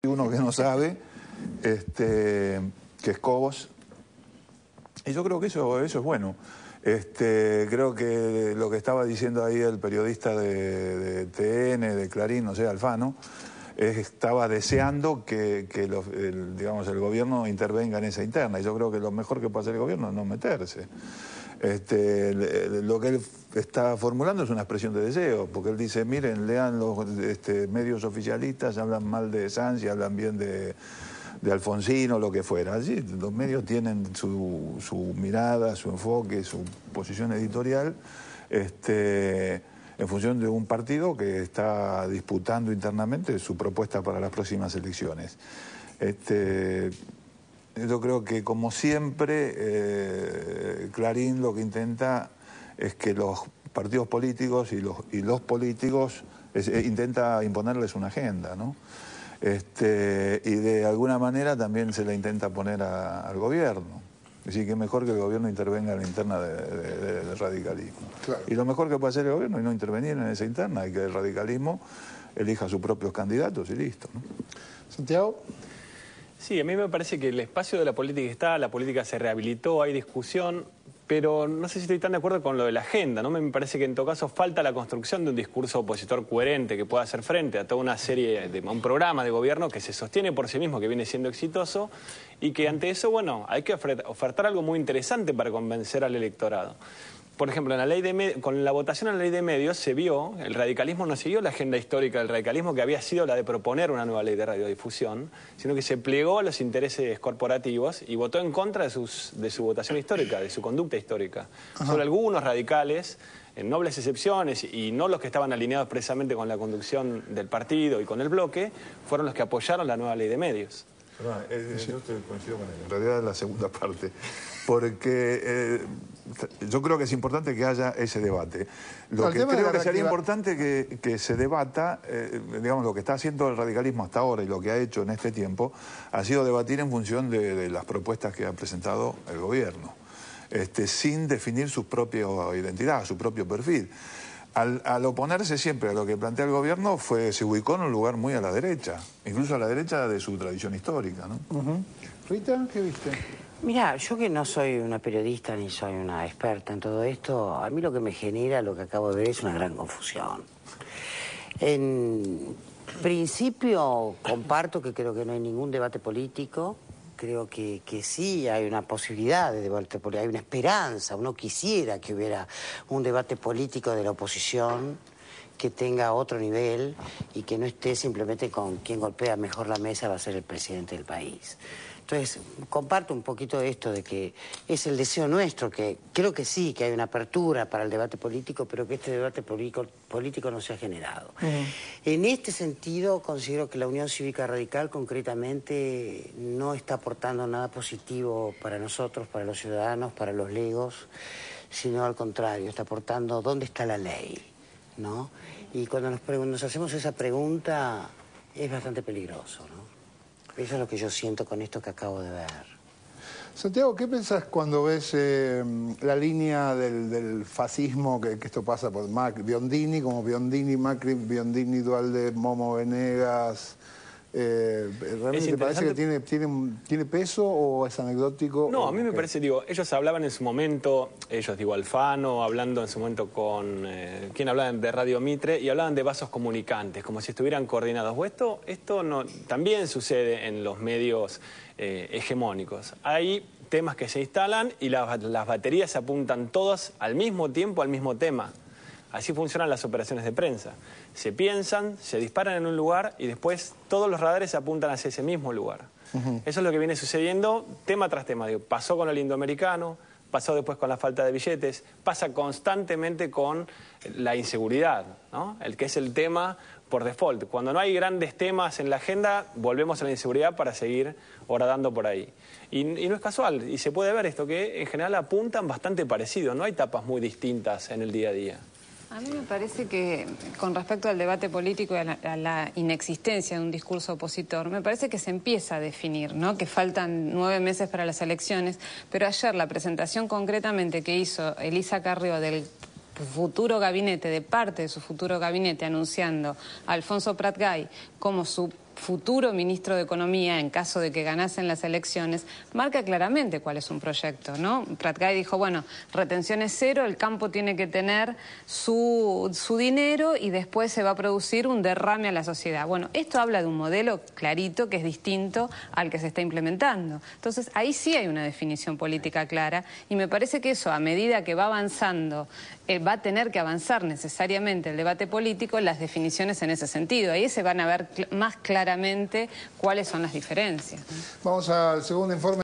uno que no sabe, que es Cobos, y yo creo que eso es bueno. Creo que lo que estaba diciendo ahí el periodista de TN, de Clarín, no sé, Alfano, estaba deseando que digamos, el gobierno intervenga en esa interna, y yo creo que lo mejor que puede hacer el gobierno es no meterse. Lo que él está formulando es una expresión de deseo, porque él dice, miren, lean los medios oficialistas, hablan mal de Sanz y hablan bien de Alfonsín o lo que fuera. Allí los medios tienen su mirada, su enfoque, su posición editorial, en función de un partido que está disputando internamente su propuesta para las próximas elecciones. Yo creo que, como siempre, Clarín lo que intenta es que los partidos políticos y los políticos intenta imponerles una agenda, ¿no? Y de alguna manera también se la intenta poner al gobierno. Es decir, que mejor que el gobierno intervenga en la interna del radicalismo. Claro. Y lo mejor que puede hacer el gobierno es no intervenir en esa interna y que el radicalismo elija sus propios candidatos y listo, ¿no? Santiago. Sí, a mí me parece que el espacio de la política está, la política se rehabilitó, hay discusión, pero no sé si estoy tan de acuerdo con lo de la agenda, ¿no? Me parece que en todo caso falta la construcción de un discurso opositor coherente que pueda hacer frente a toda una serie, a un programa de gobierno que se sostiene por sí mismo, que viene siendo exitoso, y que ante eso, bueno, hay que ofertar algo muy interesante para convencer al electorado. Por ejemplo, con la votación en la ley de medios se vio, el radicalismo no siguió la agenda histórica del radicalismo, que había sido la de proponer una nueva ley de radiodifusión, sino que se plegó a los intereses corporativos y votó en contra de su votación histórica, de su conducta histórica. Ajá. Solo algunos radicales, en nobles excepciones, y no los que estaban alineados precisamente con la conducción del partido y con el bloque, fueron los que apoyaron la nueva ley de medios. Perdón, yo coincido con él, en realidad es la segunda parte, porque yo creo que es importante que haya ese debate. Lo que creo que sería importante que se debata, digamos, lo que está haciendo el radicalismo hasta ahora y lo que ha hecho en este tiempo, ha sido debatir en función de las propuestas que ha presentado el gobierno, sin definir su propia identidad, su propio perfil. Al oponerse siempre a lo que plantea el gobierno, se ubicó en un lugar muy a la derecha, incluso a la derecha de su tradición histórica, ¿no? Rita, ¿qué viste? Mira, yo que no soy una periodista ni soy una experta en todo esto, a mí lo que me genera, lo que acabo de ver, es una gran confusión. En principio, comparto que creo que no hay ningún debate político. Creo que sí hay una posibilidad de debate político, hay una esperanza. Uno quisiera que hubiera un debate político de la oposición que tenga otro nivel y que no esté simplemente con quien golpea mejor la mesa va a ser el presidente del país. Entonces, comparto un poquito esto de que es el deseo nuestro, que creo que sí, que hay una apertura para el debate político, pero que este debate político no se ha generado. En este sentido, considero que la Unión Cívica Radical, concretamente, no está aportando nada positivo para nosotros, para los ciudadanos, para los legos, sino al contrario, está aportando dónde está la ley, ¿no? Y cuando nos hacemos esa pregunta, es bastante peligroso, ¿no? Eso es lo que yo siento con esto que acabo de ver. Santiago, ¿qué pensás cuando ves la línea del fascismo, que esto pasa por Biondini, como Biondini, Macri, Biondini, Duhalde, Momo Venegas? ¿Realmente te parece que tiene peso o es anecdótico? No, a mí me parece, digo, ellos hablaban en su momento, Alfano, hablando en su momento con quien hablaban de Radio Mitre, y hablaban de vasos comunicantes, como si estuvieran coordinados. O esto no, también sucede en los medios hegemónicos. Hay temas que se instalan y las baterías se apuntan todas al mismo tiempo al mismo tema. Así funcionan las operaciones de prensa. Se piensan, se disparan en un lugar y después todos los radares se apuntan hacia ese mismo lugar. Eso es lo que viene sucediendo tema tras tema. Digo, pasó con el indoamericano, pasó después con la falta de billetes, pasa constantemente con la inseguridad, ¿no? El que es el tema por default. Cuando no hay grandes temas en la agenda, volvemos a la inseguridad para seguir horadando por ahí. Y no es casual, y se puede ver esto, que en general apuntan bastante parecido, no hay tapas muy distintas en el día a día. A mí me parece que, con respecto al debate político y a la inexistencia de un discurso opositor, me parece que se empieza a definir, ¿no? Que faltan 9 meses para las elecciones, pero ayer la presentación concretamente que hizo Elisa Carrió del futuro gabinete, de parte de su futuro gabinete, anunciando a Alfonso Prat Gay como su futuro ministro de Economía, en caso de que ganasen las elecciones, marca claramente cuál es un proyecto, ¿no? Pratgay dijo, bueno, retención es cero, el campo tiene que tener su dinero y después se va a producir un derrame a la sociedad. Bueno, esto habla de un modelo clarito que es distinto al que se está implementando. Entonces, ahí sí hay una definición política clara y me parece que eso, a medida que va avanzando, va a tener que avanzar necesariamente el debate político, las definiciones en ese sentido. Ahí se van a ver más claramente cuáles son las diferencias, ¿no? Vamos al segundo informe.